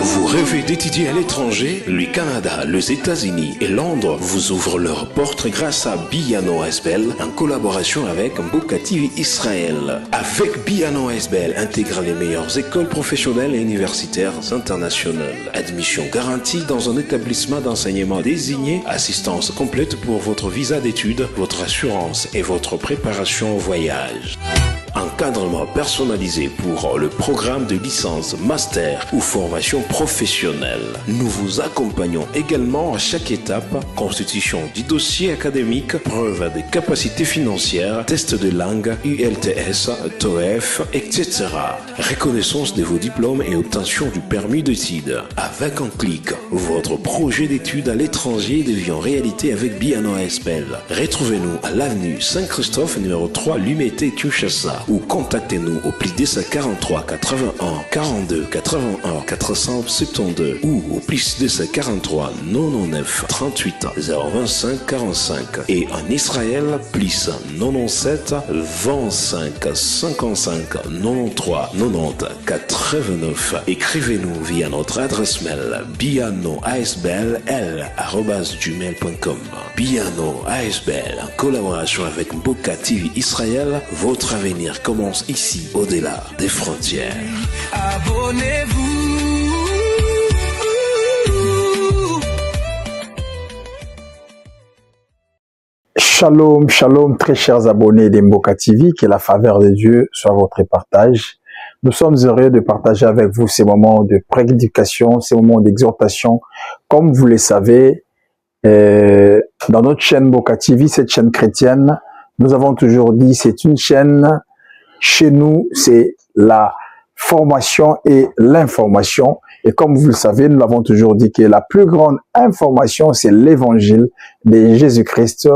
Vous rêvez d'étudier à l'étranger? Le Canada, les États-Unis et Londres vous ouvrent leurs portes grâce à Biyano ASBL en collaboration avec Mboka TV Israël. Avec Biyano ASBL, intègre les meilleures écoles professionnelles et universitaires internationales. Admission garantie dans un établissement d'enseignement désigné, assistance complète pour votre visa d'études, votre assurance et votre préparation au voyage. Encadrement personnalisé pour le programme de licence, master ou formation professionnelle. Nous vous accompagnons également à chaque étape, constitution du dossier académique, preuve de capacité financière, test de langue, ULTS, TOEF, etc. Reconnaissance de vos diplômes et obtention du permis d'études. Avec un clic, votre projet d'études à l'étranger devient réalité avec Biyano ASBL. Retrouvez-nous à l'avenue Saint-Christophe, numéro 3, Lumete, Kinshasa. Ou contactez-nous au plus 243 81 42 81 472 ou au plus 243 99 38 025 45 et en Israël plus 97 25 55 93 90 89. Écrivez-nous via notre adresse mail biyanoasbl@gmail.com. Biyano ASBL en collaboration avec Mboka TV Israël, votre avenir commence ici, au-delà des frontières. Abonnez-vous. Shalom, shalom, très chers abonnés d'Mboka TV, que la faveur de Dieu soit votre partage. Nous sommes heureux de partager avec vous ces moments de prédication, ces moments d'exhortation. Comme vous le savez, dans notre chaîne Mboka TV, cette chaîne chrétienne, nous avons toujours dit, c'est une chaîne, chez nous, c'est la formation et l'information. Et comme vous le savez, nous l'avons toujours dit que la plus grande information, c'est l'évangile de Jésus-Christ,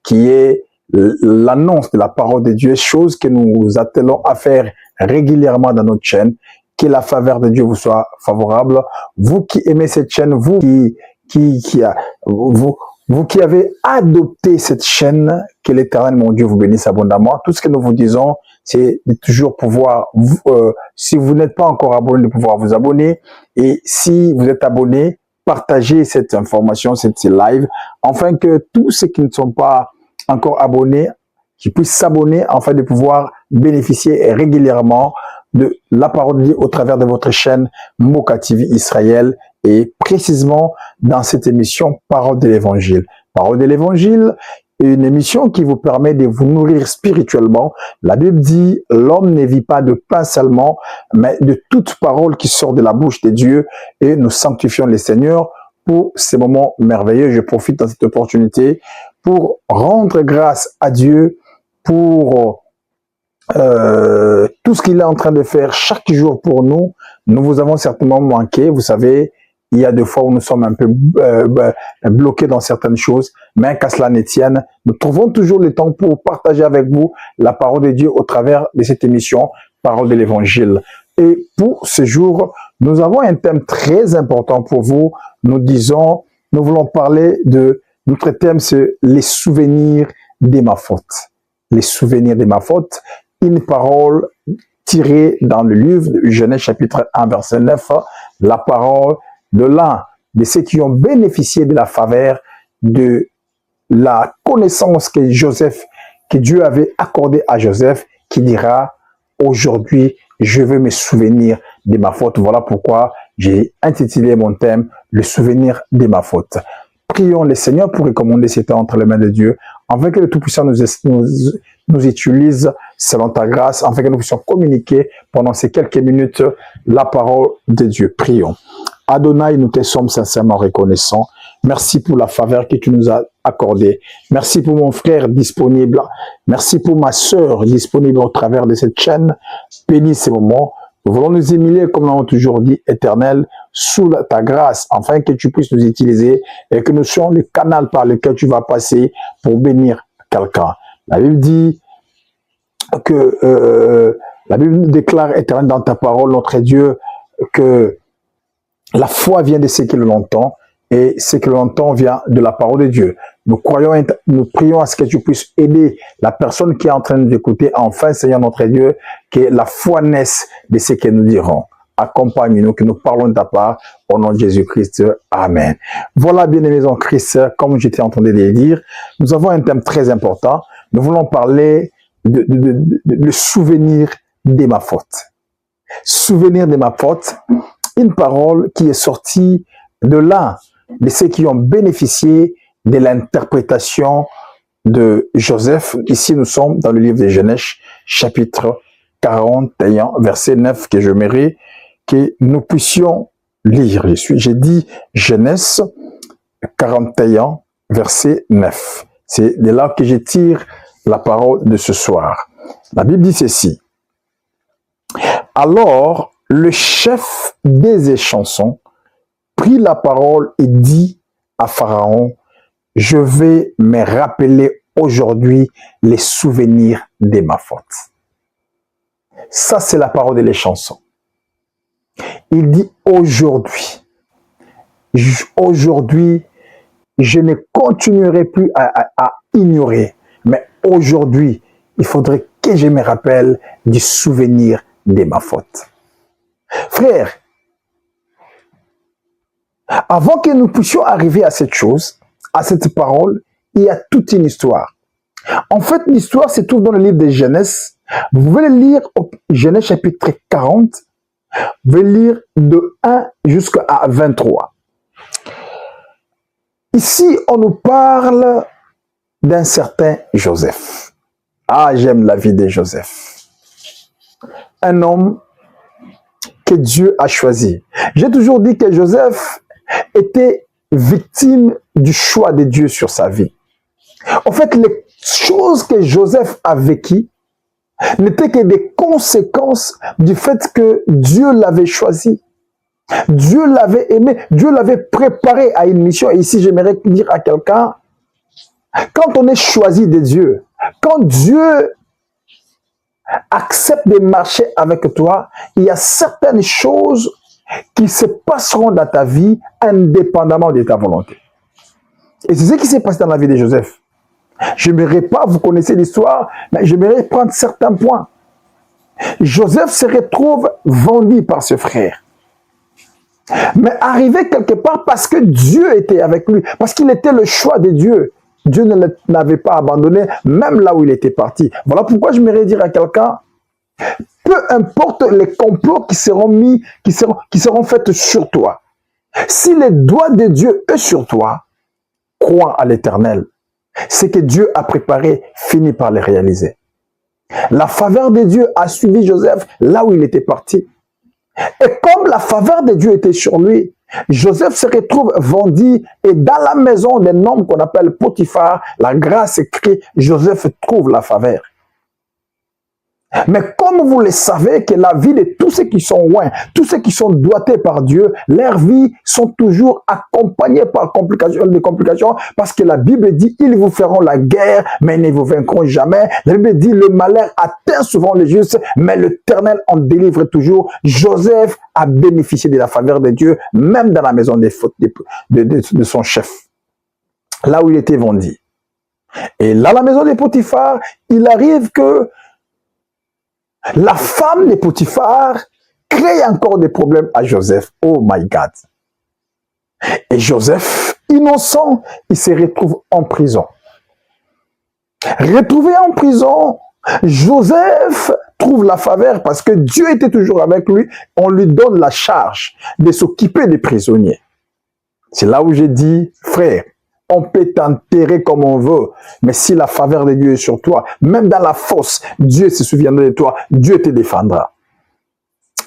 qui est l'annonce de la parole de Dieu, chose que nous attelons à faire régulièrement dans notre chaîne. Que la faveur de Dieu vous soit favorable. Vous qui aimez cette chaîne, vous qui avez adopté cette chaîne, que l'Éternel, mon Dieu, vous bénisse abondamment. Tout ce que nous vous disons, c'est de toujours pouvoir, si vous n'êtes pas encore abonné, de pouvoir vous abonner. Et si vous êtes abonné, partagez cette information, cette live, afin que tous ceux qui ne sont pas encore abonnés, qui puissent s'abonner, afin de pouvoir bénéficier régulièrement de la parole de Dieu au travers de votre chaîne Mboka TV Israël et précisément dans cette émission Parole de l'Évangile. Parole de l'Évangile, une émission qui vous permet de vous nourrir spirituellement. La Bible dit, l'homme ne vit pas de pain seulement, mais de toute parole qui sort de la bouche de Dieu, et nous sanctifions le Seigneur pour ces moments merveilleux. Je profite de cette opportunité pour rendre grâce à Dieu pour tout ce qu'il est en train de faire chaque jour pour nous. Nous vous avons certainement manqué, vous savez, il y a des fois où nous sommes un peu bloqués dans certaines choses, mais qu'à cela ne tienne, nous trouvons toujours le temps pour partager avec vous la parole de Dieu au travers de cette émission, Parole de l'Évangile. Et pour ce jour, nous avons un thème très important pour vous. Nous voulons parler de, notre thème c'est les souvenirs de ma faute. Les souvenirs de ma faute, une parole tirée dans le livre de Genèse chapitre 1 verset 9, la parole de l'un de ceux qui ont bénéficié de la faveur de la connaissance que Dieu avait accordée à Joseph, qui dira aujourd'hui je veux me souvenir de ma faute. Voilà pourquoi j'ai intitulé mon thème le souvenir de ma faute. Prions le Seigneur pour recommander ces temps entre les mains de Dieu, afin que le Tout-Puissant nous utilise selon ta grâce, afin que nous puissions communiquer pendant ces quelques minutes la parole de Dieu. Prions. Adonai, nous te sommes sincèrement reconnaissants. Merci pour la faveur que tu nous as accordée. Merci pour mon frère disponible. Merci pour ma sœur disponible au travers de cette chaîne. Bénis ces moments. Nous voulons nous humilier, comme nous l'avons toujours dit, Éternel, sous ta grâce, afin que tu puisses nous utiliser et que nous soyons le canal par lequel tu vas passer pour bénir quelqu'un. La Bible dit que la Bible déclare, Éternel, dans ta parole, notre Dieu, que la foi vient de ce que l'on entend et ce que l'on entend vient de la parole de Dieu. Nous prions à ce que tu puisses aider la personne qui est en train d'écouter, enfin, Seigneur notre Dieu, que la foi naisse de ce que nous dirons. accompagne-nous, que nous parlons de ta part, au nom de Jésus-Christ. Amen. Voilà, bien-aimés en Christ, comme j'étais en train de le dire, nous avons un thème très important. Nous voulons parler le souvenir de ma faute. Souvenir de ma faute, une parole qui est sortie de l'un de ceux qui ont bénéficié de l'interprétation de Joseph. Ici, nous sommes dans le livre de Genèse, chapitre 41, verset 9, que j'aimerais que nous puissions lire. J'ai dit Genèse 41, verset 9. C'est de là que je tire la parole de ce soir. La Bible dit ceci. Alors, le chef des échansons prit la parole et dit à Pharaon, je vais me rappeler aujourd'hui les souvenirs de ma faute. Ça, c'est la parole de l'échanson. Il dit aujourd'hui, je ne continuerai plus à ignorer, mais aujourd'hui, il faudrait que je me rappelle du souvenir de ma faute. Frère, avant que nous puissions arriver à cette chose, à cette parole, il y a toute une histoire. En fait, l'histoire se trouve dans le livre de Genèse. Vous pouvez le lire au Genèse chapitre 40. Vous pouvez lire de 1 jusqu'à 23. Ici, on nous parle d'un certain Joseph. Ah, j'aime la vie de Joseph. Un homme que Dieu a choisi. J'ai toujours dit que Joseph était victime du choix de Dieu sur sa vie. En fait, les choses que Joseph a vécues n'étaient que des conséquences du fait que Dieu l'avait choisi. Dieu l'avait aimé, Dieu l'avait préparé à une mission. Et ici, j'aimerais dire à quelqu'un, quand on est choisi de Dieu, quand Dieu accepte de marcher avec toi, il y a certaines choses qui se passeront dans ta vie indépendamment de ta volonté. Et c'est ce qui s'est passé dans la vie de Joseph. Je n'aimerais pas, vous connaissez l'histoire, mais j'aimerais prendre certains points. Joseph se retrouve vendu par ce frère. Mais arrivé quelque part parce que Dieu était avec lui, parce qu'il était le choix de Dieu. Dieu ne l'avait pas abandonné, même là où il était parti. Voilà pourquoi j'aimerais dire à quelqu'un, peu importe les complots qui seront faits sur toi, si les doigts de Dieu est sur toi, crois à l'Éternel. Ce que Dieu a préparé finit par les réaliser. La faveur de Dieu a suivi Joseph là où il était parti. Et comme la faveur de Dieu était sur lui, Joseph se retrouve vendu et dans la maison d'un homme qu'on appelle Potiphar, la grâce écrit, Joseph trouve la faveur. Mais comme vous le savez que la vie de tous ceux qui sont loin, tous ceux qui sont doigtés par Dieu, leurs vies sont toujours accompagnées par des complications parce que la Bible dit, ils vous feront la guerre, mais ils ne vous vaincront jamais. La Bible dit, le malheur atteint souvent les justes, mais l'Éternel en délivre toujours. Joseph a bénéficié de la faveur de Dieu, même dans la maison de son chef, là où il était vendu. Et là, la maison de Potiphar, il arrive que la femme de Potiphar crée encore des problèmes à Joseph. Oh my God. Et Joseph, innocent, il se retrouve en prison. Retrouvé en prison, Joseph trouve la faveur parce que Dieu était toujours avec lui. On lui donne la charge de s'occuper des prisonniers. C'est là où j'ai dit, frère, on peut t'enterrer comme on veut, mais si la faveur de Dieu est sur toi, même dans la fosse, Dieu se souviendra de toi, Dieu te défendra.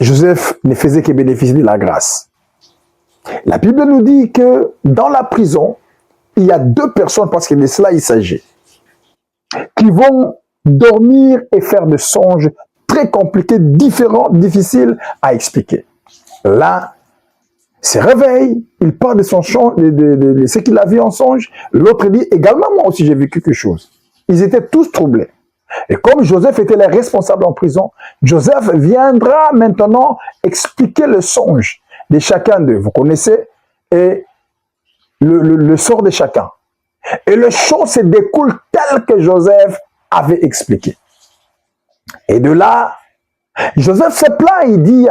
Joseph ne faisait que bénéficier de la grâce. La Bible nous dit que dans la prison, il y a deux personnes, parce que de cela il s'agit, qui vont dormir et faire des songes très compliqués, différents, difficiles à expliquer. L'un se réveille, il parle de son songe, de ce qu'il a vu en songe. L'autre dit, également moi aussi j'ai vu quelque chose. Ils étaient tous troublés. Et comme Joseph était le responsable en prison, Joseph viendra maintenant expliquer le songe de chacun d'eux. Vous connaissez et le sort de chacun. Et le chose se découle tel que Joseph avait expliqué. Et de là, Joseph se plaint, il dit,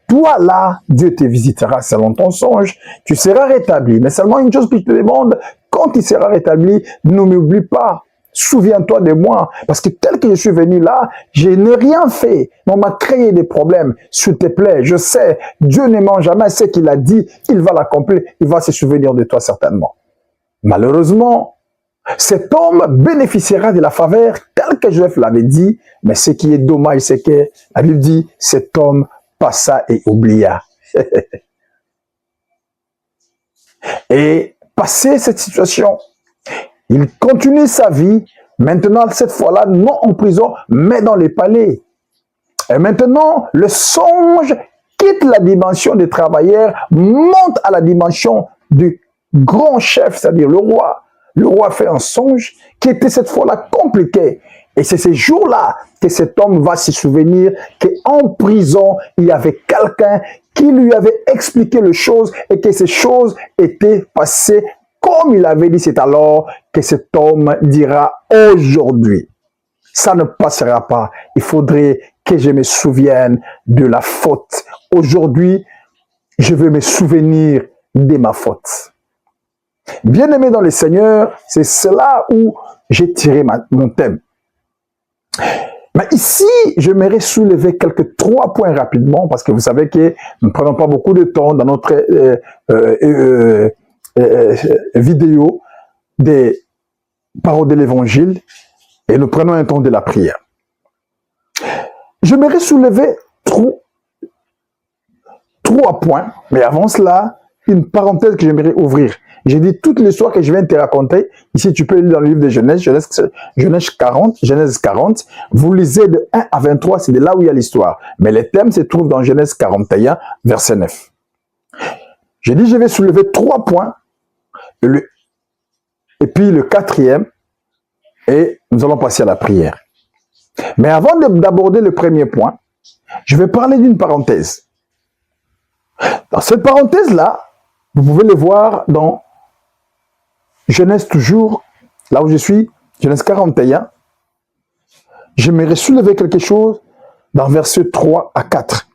toi là, Dieu te visitera selon ton songe, tu seras rétabli. Mais seulement une chose que je te demande, quand tu seras rétabli, ne m'oublie pas. Souviens-toi de moi, parce que tel que je suis venu là, je n'ai rien fait. On m'a créé des problèmes. S'il te plaît, je sais, Dieu ne ment jamais ce qu'il a dit, il va l'accomplir, il va se souvenir de toi certainement. Malheureusement, cet homme bénéficiera de la faveur tel que Joseph l'avait dit, mais ce qui est dommage, c'est que la Bible dit, cet homme passa et oublia. Et passé cette situation, il continue sa vie, maintenant cette fois-là, non en prison, mais dans les palais. Et maintenant, le songe quitte la dimension des travailleurs, monte à la dimension du grand chef, c'est-à-dire le roi. Le roi fait un songe qui était cette fois-là compliqué. Et c'est ces jours-là que cet homme va se souvenir qu'en prison, il y avait quelqu'un qui lui avait expliqué les choses et que ces choses étaient passées comme il avait dit. C'est alors que cet homme dira aujourd'hui, ça ne passera pas. Il faudrait que je me souvienne de la faute. Aujourd'hui, je veux me souvenir de ma faute. Bien-aimé dans le Seigneur, c'est cela où j'ai tiré mon thème. Mais ici, j'aimerais soulever trois points rapidement, parce que vous savez que nous ne prenons pas beaucoup de temps dans notre vidéo des paroles de l'Évangile, et nous prenons un temps de la prière. J'aimerais soulever trois points, mais avant cela, une parenthèse que j'aimerais ouvrir. J'ai dit toute l'histoire que je viens de te raconter. Ici, tu peux lire dans le livre de Genèse, Genèse 40. Vous lisez de 1 à 23, c'est de là où il y a l'histoire. Mais les thèmes se trouvent dans Genèse 41, verset 9. J'ai dit, je vais soulever 3 points. Et puis le 4e, et nous allons passer à la prière. Mais avant d'aborder le premier point, je vais parler d'une parenthèse. Dans cette parenthèse-là, vous pouvez le voir dans Genèse toujours, là où je suis, Genèse 41. J'aimerais soulever quelque chose dans versets 3 à 4.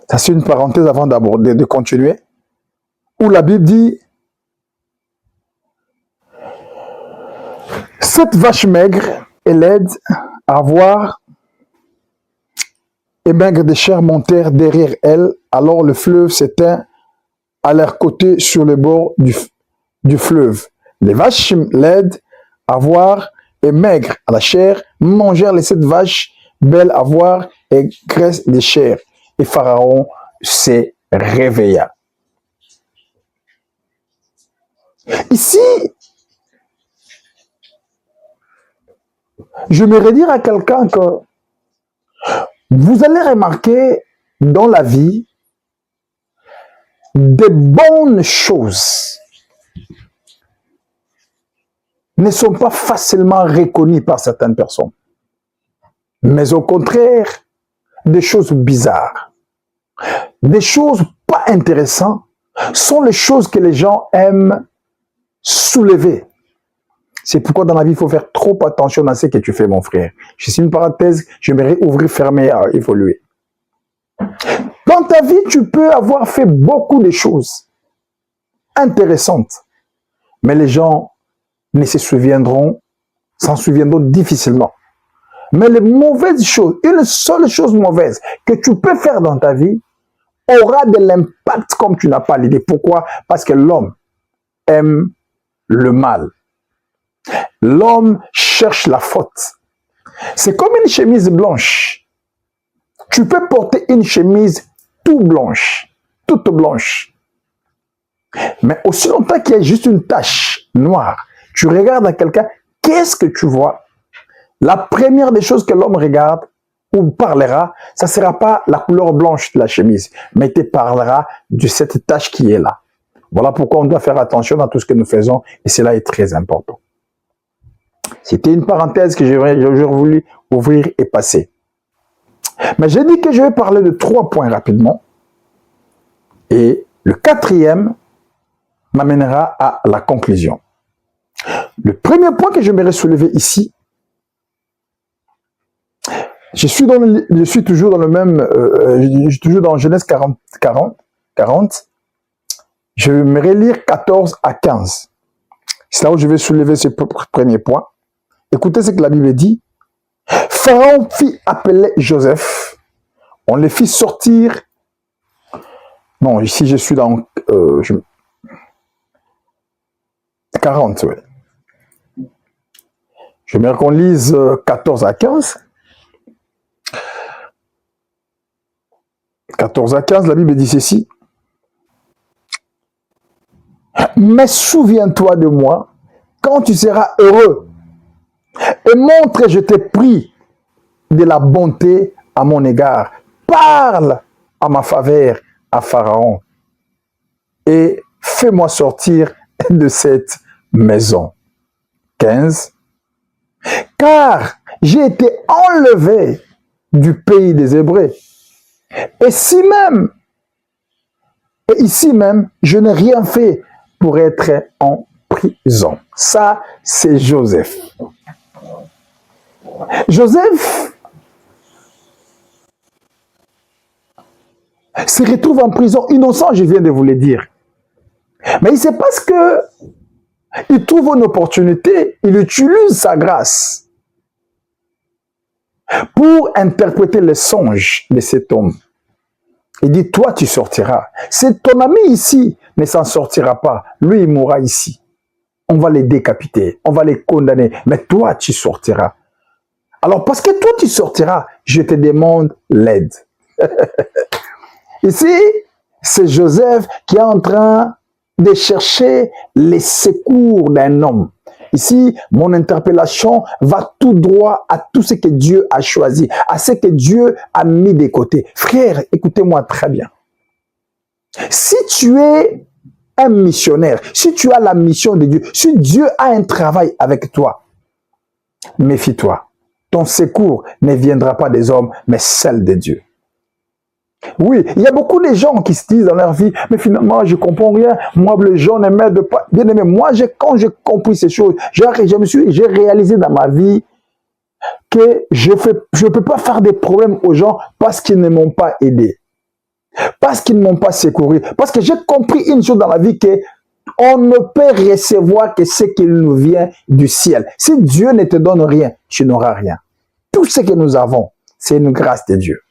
Ça, c'est une parenthèse avant de continuer, où la Bible dit, cette vache maigre et laide à voir et maigre de chair montèrent derrière elle, alors le fleuve s'éteint à leur côté sur le bord du fleuve. Les vaches laides à voir et maigres à la chair mangèrent les 7 vaches belles à voir et graisses de chair. Et Pharaon se réveilla. Ici, j'aimerais dire à quelqu'un que vous allez remarquer dans la vie des bonnes choses ne sont pas facilement reconnues par certaines personnes. Mais au contraire, des choses bizarres, des choses pas intéressantes sont les choses que les gens aiment soulever. C'est pourquoi dans la vie, il faut faire trop attention à ce que tu fais, mon frère. Je suis une parenthèse, j'aimerais ouvrir, fermer, évoluer. Dans ta vie, tu peux avoir fait beaucoup de choses intéressantes, mais les gens s'en souviendront difficilement. Mais les mauvaises choses, une seule chose mauvaise que tu peux faire dans ta vie aura de l'impact comme tu n'as pas l'idée. Pourquoi? Parce que l'homme aime le mal. L'homme cherche la faute. C'est comme une chemise blanche. Tu peux porter une chemise toute blanche. Mais aussi longtemps qu'il y a juste une tache noire, tu regardes à quelqu'un, qu'est-ce que tu vois? La première des choses que l'homme regarde ou parlera, ça ne sera pas la couleur blanche de la chemise, mais il te parlera de cette tache qui est là. Voilà pourquoi on doit faire attention à tout ce que nous faisons, et cela est très important. C'était une parenthèse que j'aurais voulu ouvrir et passer. Mais j'ai dit que je vais parler de 3 points rapidement. Et le 4e m'amènera à la conclusion. Le premier point que j'aimerais soulever ici, Je suis toujours dans le même, je suis toujours dans Genèse 40. Je vais relire 14 à 15. C'est là où je vais soulever ce premier point. Écoutez ce que la Bible dit. Pharaon fit appeler Joseph. On les fit sortir. Non, ici je suis dans 40, oui. J'aimerais qu'on lise 14 à 15. 14 à 15, la Bible dit ceci. Mais souviens-toi de moi quand tu seras heureux et montre, je t'ai pris de la bonté à mon égard. Parle à ma faveur à Pharaon et fais-moi sortir de cette maison. 15. Car j'ai été enlevé du pays des Hébreux. Et ici même, je n'ai rien fait pour être en prison. Ça, c'est Joseph. Joseph se retrouve en prison innocent, je viens de vous le dire. Mais c'est parce que il trouve une opportunité, il utilise sa grâce pour interpréter les songes de cet homme. Il dit, toi, tu sortiras. C'est ton ami ici ne s'en sortira pas. Lui, il mourra ici. On va les décapiter, on va les condamner. Mais toi, tu sortiras. Alors, parce que toi, tu sortiras, je te demande l'aide. Ici, c'est Joseph qui est en train de chercher les secours d'un homme. Ici, mon interpellation va tout droit à tout ce que Dieu a choisi, à ce que Dieu a mis de côté. Frère, écoutez-moi très bien. Si tu es un missionnaire, si tu as la mission de Dieu, si Dieu a un travail avec toi, méfie-toi. Ton secours ne viendra pas des hommes, mais celle de Dieu. Oui, il y a beaucoup de gens qui se disent dans leur vie, mais finalement, je ne comprends rien. Moi, les gens ne m'aident pas. Bien aimé, moi, quand j'ai compris ces choses, j'ai réalisé dans ma vie que je ne peux pas faire des problèmes aux gens parce qu'ils ne m'ont pas aidé. Parce qu'ils ne m'ont pas secouru. Parce que j'ai compris une chose dans la vie que on ne peut recevoir que ce qui nous vient du ciel. Si Dieu ne te donne rien, tu n'auras rien. Tout ce que nous avons, c'est une grâce de Dieu.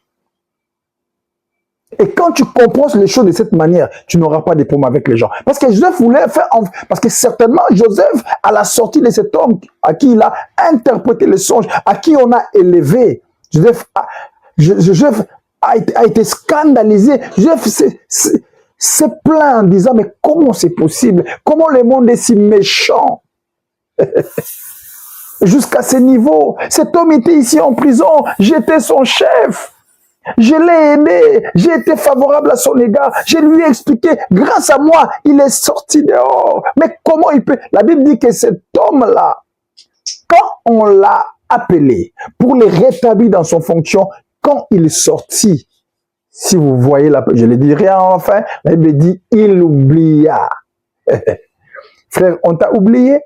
Et quand tu comprends les choses de cette manière, tu n'auras pas de problème avec les gens. Parce que Joseph voulait faire... Parce que certainement, Joseph, à la sortie de cet homme à qui il a interprété les songes, à qui on a élevé, Joseph a été scandalisé. Joseph s'est plaint en disant, mais comment c'est possible? Comment le monde est si méchant? Jusqu'à ce niveau. Cet homme était ici en prison. J'étais son chef. Je l'ai aidé, j'ai été favorable à son égard, je lui ai expliqué, grâce à moi, il est sorti dehors. Mais comment il peut... La Bible dit que cet homme-là, quand on l'a appelé pour le rétablir dans son fonction, quand il est sorti, si vous voyez, je le dirai enfin, la Bible dit, il oublia. Frère, on t'a oublié?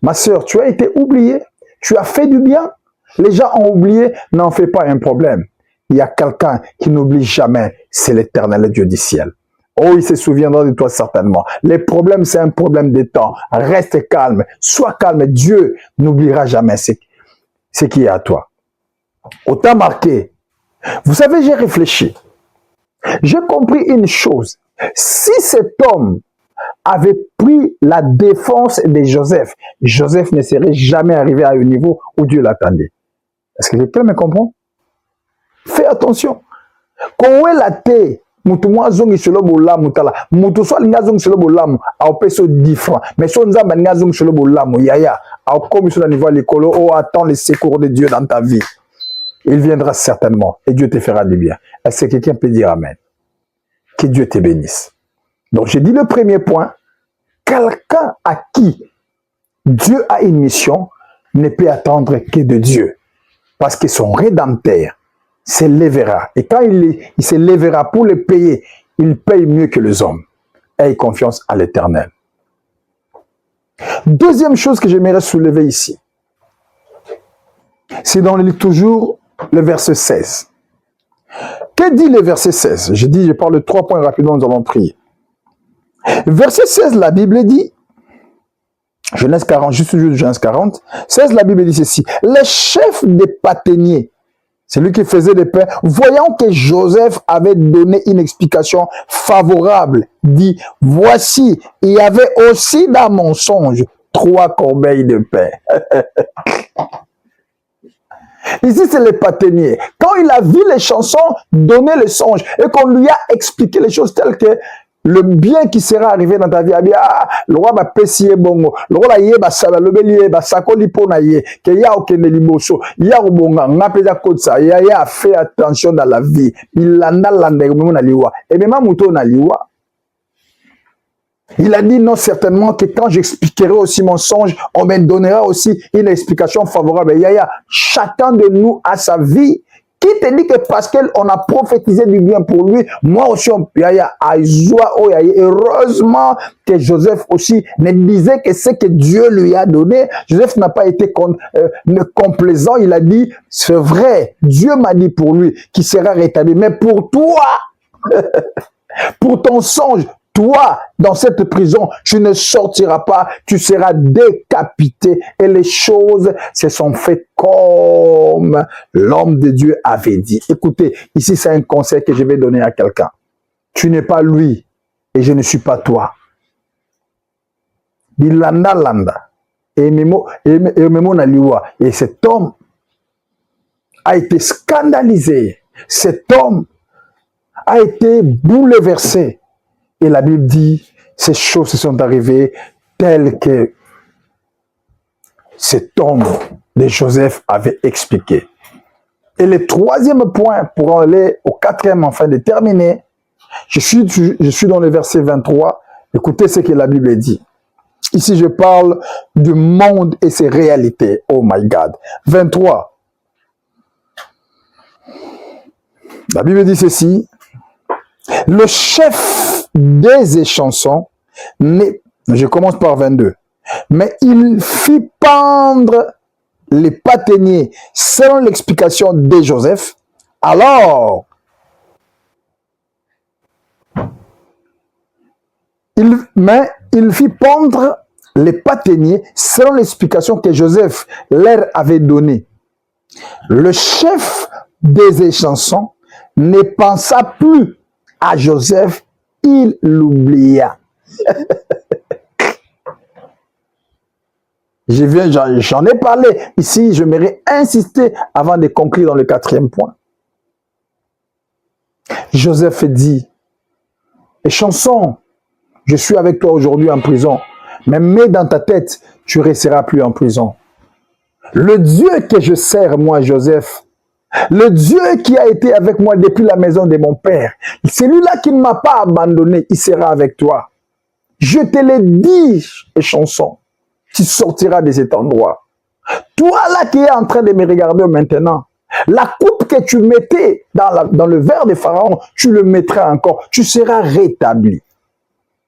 Ma soeur, tu as été oublié? Tu as fait du bien? Les gens ont oublié, n'en fais pas un problème. Il y a quelqu'un qui n'oublie jamais, c'est l'Éternel Dieu du ciel. Oh, il se souviendra de toi certainement. Les problèmes, c'est un problème de temps. Reste calme, sois calme. Dieu n'oubliera jamais ce qui est à toi. Autant marqué. Vous savez, j'ai réfléchi. J'ai compris une chose. Si cet homme avait pris la défense de Joseph, Joseph ne serait jamais arrivé à un niveau où Dieu l'attendait. Est-ce que quelqu'un me comprend? Fais attention. Quand la té, mutumwa zongi solo bolamu tala, mutu so linga zongi solo bolamu, au peso 10 francs. Mais so nzamba linga zongi solo bolamu, yaya, au comme sur le niveau l'école, oh attends le secours de Dieu dans ta vie. Il viendra certainement et Dieu te fera du bien. Est-ce que quelqu'un peut dire amen? Que Dieu te bénisse. Donc j'ai dit le premier point, quelqu'un à qui Dieu a une mission ne peut attendre que de Dieu. Parce que son rédempteur s'élèvera. Et quand il s'élèvera pour le payer, il paye mieux que les hommes. Aie confiance à l'Éternel. Deuxième chose que j'aimerais soulever ici, c'est dans le livre toujours le verset 16. Que dit le verset 16? Je parle de 3 points rapidement, nous allons prier. Verset 16, la Bible dit, Genèse 40, juste Genèse 40, 16, la Bible dit ceci. Le chef des paténiers, c'est lui qui faisait des pains, voyant que Joseph avait donné une explication favorable, dit, voici, il y avait aussi dans mon songe 3 corbeilles de pain. Ici, c'est les paténiers. Quand il a vu les chansons donner le songe et qu'on lui a expliqué les choses telles que le bien qui sera arrivé dans ta vie, le roi va pécier bongo, le roi va sala, le bélier va sakoli ponaye, que ya okene liboso, ya obonga, ngapeza kotsa, ya fait attention dans la vie, il a lande na liwa, et même mouto na liwa. Il a dit non certainement que quand j'expliquerai aussi mon songe, on me donnera aussi une explication favorable. Yaya, chacun de nous a sa vie. Qui te dit que parce qu'on a prophétisé du bien pour lui, moi aussi, heureusement que Joseph aussi ne disait que ce que Dieu lui a donné. Joseph n'a pas été complaisant, il a dit, c'est vrai, Dieu m'a dit pour lui qu'il sera rétabli. Mais pour toi, pour ton songe, toi, dans cette prison, tu ne sortiras pas, tu seras décapité. Et les choses se sont faites comme l'homme de Dieu avait dit. Écoutez, ici c'est un conseil que je vais donner à quelqu'un. Tu n'es pas lui et je ne suis pas toi. Bilanda landa. Et cet homme a été scandalisé. Cet homme a été bouleversé. Et la Bible dit, ces choses se sont arrivées telles que cet homme de Joseph avait expliqué. Et le 3e point, pour aller au 4e, enfin de terminer, je suis dans le verset 23. Écoutez ce que la Bible dit. Ici, je parle du monde et ses réalités. Oh my God. 23. La Bible dit ceci. Le chef des chansons, je commence par 22, mais il fit pendre les paténiers selon l'explication de Joseph. Alors, il fit pendre les paténiers selon l'explication que Joseph leur avait donnée. Le chef des chansons ne pensa plus à Joseph, il l'oublia. J'en ai parlé. Ici, je m'aimerais insister avant de conclure dans le 4e point. Joseph dit, et chanson, je suis avec toi aujourd'hui en prison, mais mets dans ta tête, tu ne resteras plus en prison. Le Dieu que je sers, moi, Joseph, le Dieu qui a été avec moi depuis la maison de mon père, celui-là qui ne m'a pas abandonné, il sera avec toi. Je te l'ai dit, et chanson, tu sortiras de cet endroit. Toi là qui es en train de me regarder maintenant, la coupe que tu mettais dans le verre de Pharaon, tu le mettras encore, tu seras rétabli.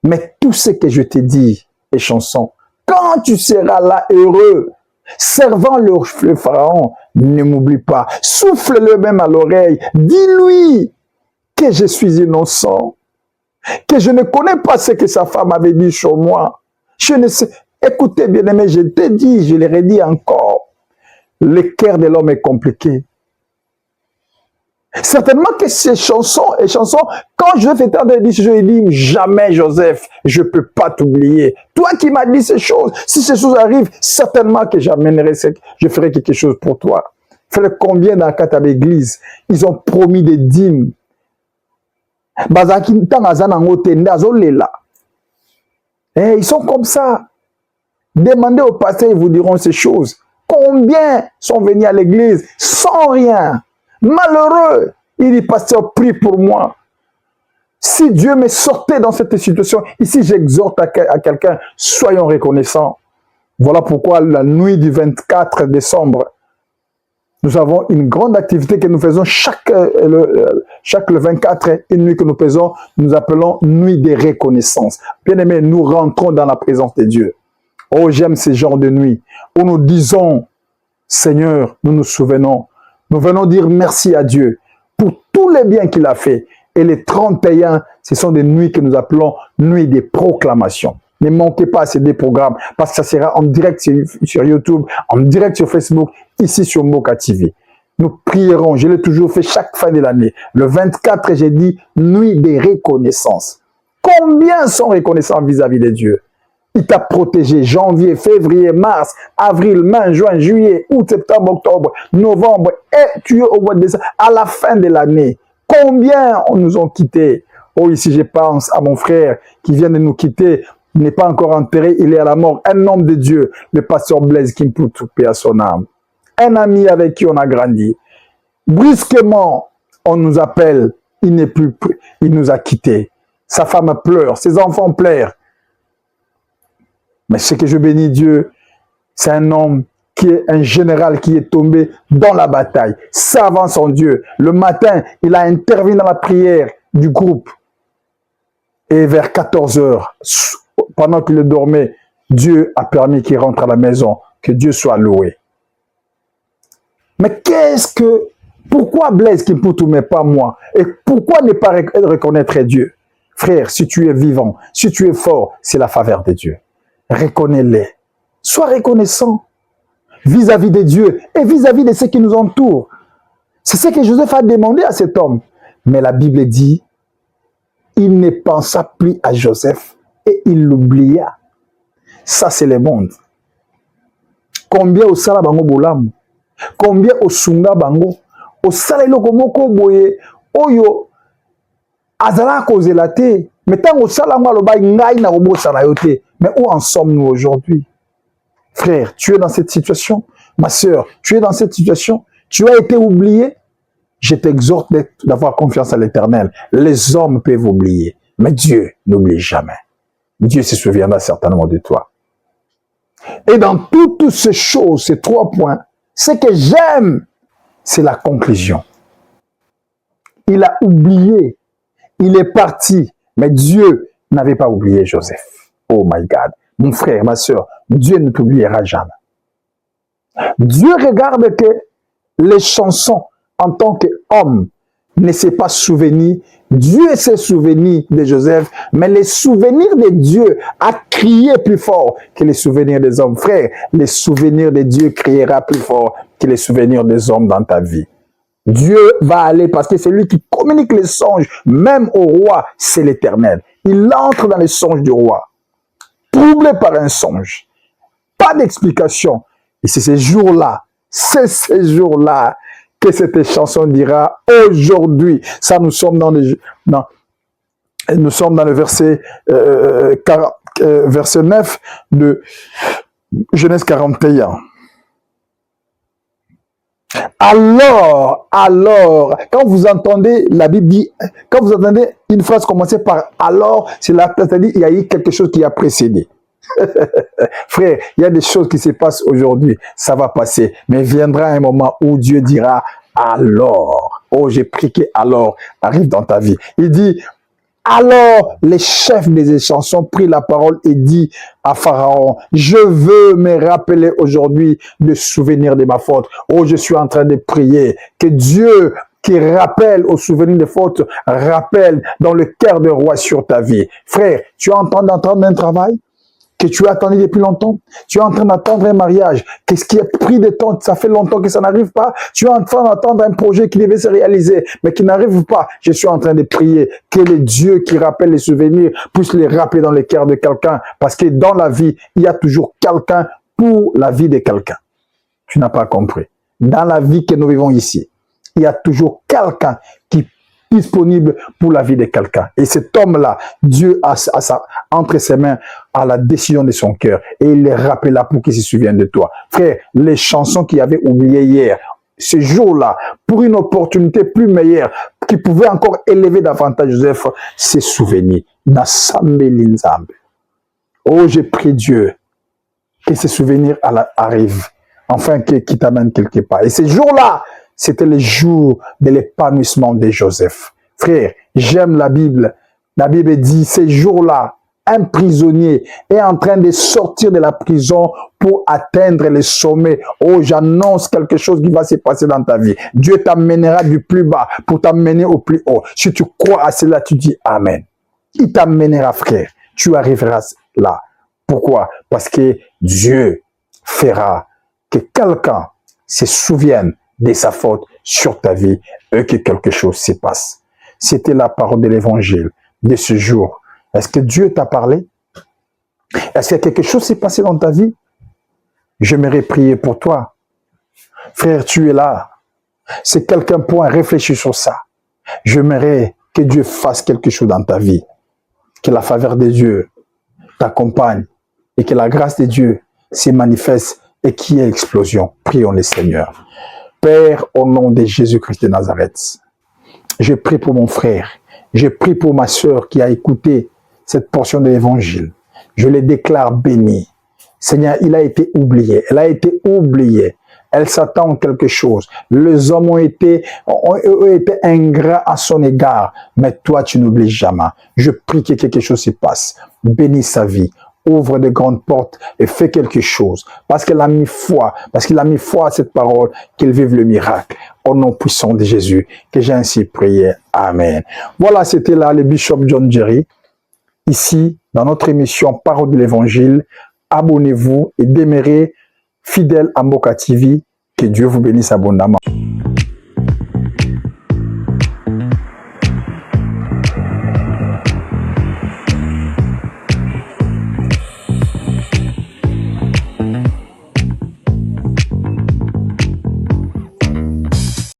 Mais tout ce que je t'ai dit, et chanson, quand tu seras là heureux, servant le Pharaon, ne m'oublie pas. Souffle-le même à l'oreille. Dis-lui que je suis innocent. Que je ne connais pas ce que sa femme avait dit sur moi. Je ne sais. Écoutez, bien-aimé, je t'ai dit, je l'ai redit encore. Le cœur de l'homme est compliqué. Certainement que ces chansons, quand je fais tant de discussions, il dit, jamais Joseph, je ne peux pas t'oublier. Toi qui m'as dit ces choses, si ces choses arrivent, certainement que je ferai quelque chose pour toi. Faites combien dans la carte à l'église, ils ont promis des dîmes. Ils sont comme ça. Demandez au pasteur, ils vous diront ces choses. Combien sont venus à l'église sans rien? Malheureux, il dit, pasteur, prie pour moi. Si Dieu me sortait dans cette situation, ici j'exhorte à quelqu'un, soyons reconnaissants. Voilà pourquoi la nuit du 24 décembre, nous avons une grande activité que nous faisons chaque le 24, une nuit que nous faisons, nous appelons nuit de reconnaissance. Bien aimé, nous rentrons dans la présence de Dieu. Oh, j'aime ces genres de nuit où nous disons, Seigneur, nous nous souvenons Nous venons dire merci à Dieu pour tous les biens qu'il a fait. Et les 31, ce sont des nuits que nous appelons nuits des proclamations. Ne manquez pas ces deux programmes parce que ça sera en direct sur YouTube, en direct sur Facebook, ici sur Mboka TV. Nous prierons, je l'ai toujours fait chaque fin de l'année. Le 24, j'ai dit nuit des reconnaissances. Combien sont reconnaissants vis-à-vis de Dieu? Il t'a protégé janvier, février, mars, avril, mai, juin, juillet, août, septembre, octobre, novembre, et tu es au mois de décembre, à la fin de l'année. Combien nous ont quittés? Oh, ici, je pense à mon frère qui vient de nous quitter. Il n'est pas encore enterré, il est à la mort. Un homme de Dieu, le pasteur Blaise Kimputu, paix à son âme. Un ami avec qui on a grandi. Brusquement, on nous appelle, il n'est plus, il nous a quittés. Sa femme pleure, ses enfants pleurent. Mais ce que je bénis Dieu, c'est un homme qui est un général qui est tombé dans la bataille, savant son Dieu. Le matin, il a intervenu dans la prière du groupe. Et vers 14 heures, pendant qu'il dormait, Dieu a permis qu'il rentre à la maison. Que Dieu soit loué. Mais pourquoi Blaise Kimputu, mais pas moi? Et pourquoi ne pas reconnaître Dieu? Frère, si tu es vivant, si tu es fort, c'est la faveur de Dieu. Reconnais-les. Sois reconnaissant vis-à-vis de Dieu et vis-à-vis de ceux qui nous entourent. C'est ce que Joseph a demandé à cet homme. Mais la Bible dit, il ne pensa plus à Joseph et il l'oublia. Ça, c'est le monde. Combien au sala bango bolam? Combien au sunga bango? Au sala iloko moko boye oyo azala kozela te. Mais tant au sala ngo aloba ngai na robo sala yo te. Mais où en sommes-nous aujourd'hui? Frère, tu es dans cette situation. Ma sœur, tu es dans cette situation. Tu as été oublié. Je t'exhorte d'avoir confiance à l'Éternel. Les hommes peuvent oublier, mais Dieu n'oublie jamais. Dieu se souviendra certainement de toi. Et dans toutes ces choses, ces 3 points, ce que j'aime, c'est la conclusion. Il a oublié, il est parti, mais Dieu n'avait pas oublié Joseph. Oh my God. Mon frère, ma soeur, Dieu ne t'oubliera jamais. Dieu regarde que les chansons en tant qu'homme ne s'est pas souvenu. Dieu s'est souvenu de Joseph, mais les souvenirs de Dieu a crié plus fort que les souvenirs des hommes. Frère, les souvenirs de Dieu criera plus fort que les souvenirs des hommes dans ta vie. Dieu va aller parce que c'est lui qui communique les songes, même au roi, c'est l'Éternel. Il entre dans les songes du roi, troublé par un songe. Pas d'explication. Et c'est ces jours-là que cette chanson dira aujourd'hui. Ça, nous sommes dans le verset, verset 9 de Genèse 41. Alors, quand vous entendez la Bible dit, quand vous entendez une phrase commencer par alors, c'est-à-dire il y a eu quelque chose qui a précédé. Frère, il y a des choses qui se passent aujourd'hui, ça va passer, mais viendra un moment où Dieu dira alors. Oh, j'ai prié alors arrive dans ta vie. Il dit alors les chefs des chansons prit la parole et dit à Pharaon, je veux me rappeler aujourd'hui de souvenir de ma faute. Oh, je suis en train de prier que Dieu qui rappelle au souvenir des fautes, rappelle dans le cœur de roi sur ta vie. Frère, tu es en train d'entendre un travail que tu as attendu depuis longtemps. Tu es en train d'attendre un mariage. Qu'est-ce qui a pris de temps? Ça fait longtemps que ça n'arrive pas. Tu es en train d'attendre un projet qui devait se réaliser, mais qui n'arrive pas. Je suis en train de prier que le Dieu qui rappelle les souvenirs puisse les rappeler dans le cœur de quelqu'un. Parce que dans la vie, il y a toujours quelqu'un pour la vie de quelqu'un. Tu n'as pas compris. Dans la vie que nous vivons ici, il y a toujours quelqu'un qui est disponible pour la vie de quelqu'un. Et cet homme-là, Dieu a entre ses mains à la décision de son cœur. Et il les rappela pour qu'il se souvienne de toi. Frère, les chansons qu'il avait oubliées hier, ce jour-là, pour une opportunité plus meilleure, qui pouvait encore élever davantage Joseph, ses souvenirs. Oh, j'ai prié Dieu que ces souvenirs arrivent. Enfin, qu'il t'amène quelque part. Et ces jours-là, c'était le jour de l'épanouissement de Joseph. Frère, j'aime la Bible. La Bible dit, ces jours-là, un prisonnier est en train de sortir de la prison pour atteindre les sommets. Oh, j'annonce quelque chose qui va se passer dans ta vie. Dieu t'amènera du plus bas pour t'amener au plus haut. Si tu crois à cela, tu dis Amen. Il t'amènera, frère. Tu arriveras là. Pourquoi? Parce que Dieu fera que quelqu'un se souvienne de sa faute sur ta vie et que quelque chose se passe. C'était la parole de l'évangile de ce jour. Est-ce que Dieu t'a parlé? Est-ce que quelque chose s'est passé dans ta vie? J'aimerais prier pour toi. Frère, tu es là. Si quelqu'un pourrait réfléchir sur ça, j'aimerais que Dieu fasse quelque chose dans ta vie. Que la faveur de Dieu t'accompagne et que la grâce de Dieu se manifeste et qu'il y ait explosion. Prions le Seigneur. Père, au nom de Jésus-Christ de Nazareth, je prie pour mon frère. Je prie pour ma sœur qui a écouté cette portion de l'évangile. Je les déclare bénis. Seigneur, il a été oublié. Elle a été oubliée. Elle s'attend à quelque chose. Les hommes ont été ingrats à son égard. Mais toi, tu n'oublies jamais. Je prie que quelque chose se passe. Bénis sa vie. Ouvre de grandes portes et fais quelque chose. Parce qu'elle a mis foi. Parce qu'il a mis foi à cette parole. Qu'elle vive le miracle. Au nom puissant de Jésus. Que j'ai ainsi prié. Amen. Voilà, c'était là le bishop John Jerry. Ici, dans notre émission Parole de l'Évangile. Abonnez-vous et demeurez fidèles à Mboka TV. Que Dieu vous bénisse abondamment.